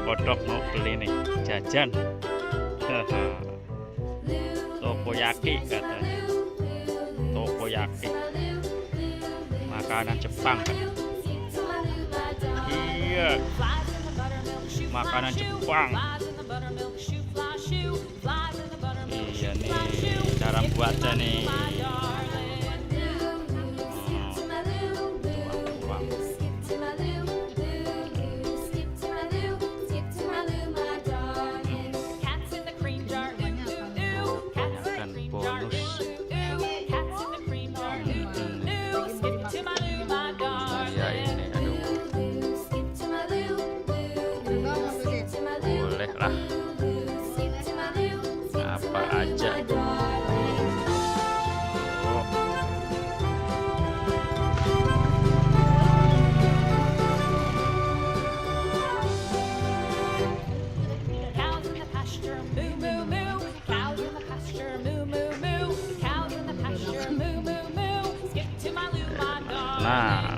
kodok mau beli nih jajan. Tokoyaki katanya. Tokoyaki. Makanan Jepang kan. Iya. Makanan Jepang. Iya nih cara buatnya nih. Boleh lah apa aja. Nah,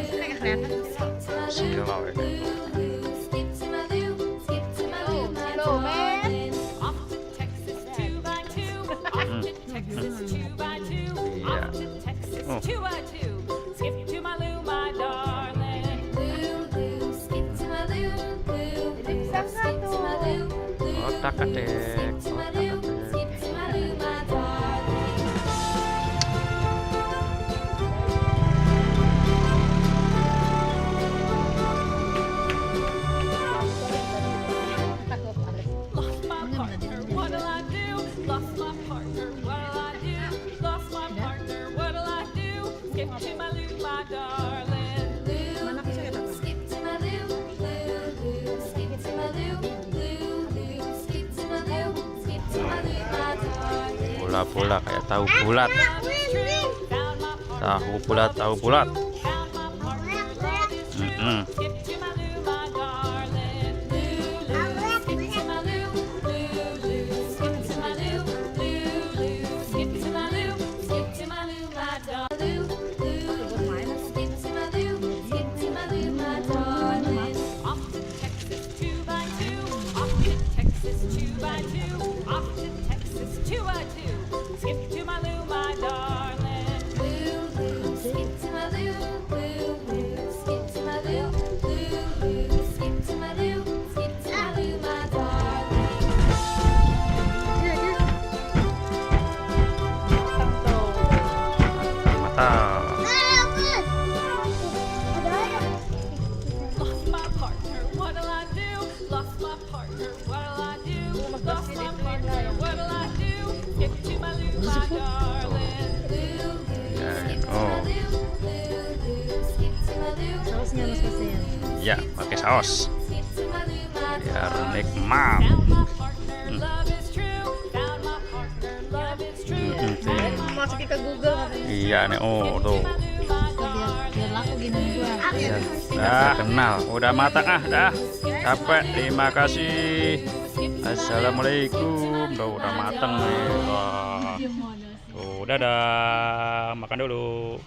kelihatan silau ya. Otak adik. Bola-bola kayak tahu bulat. Tahu bulat. Ya, pakai saus biar nikmat. Masukin ke Google. Iya nih, oh tuh. Biar laku gini gua. Dah kenal, udah matang dah. Capek. Terima kasih. Assalamualaikum. Udah matang nih. Wah. Tuh, dadah. Makan dulu.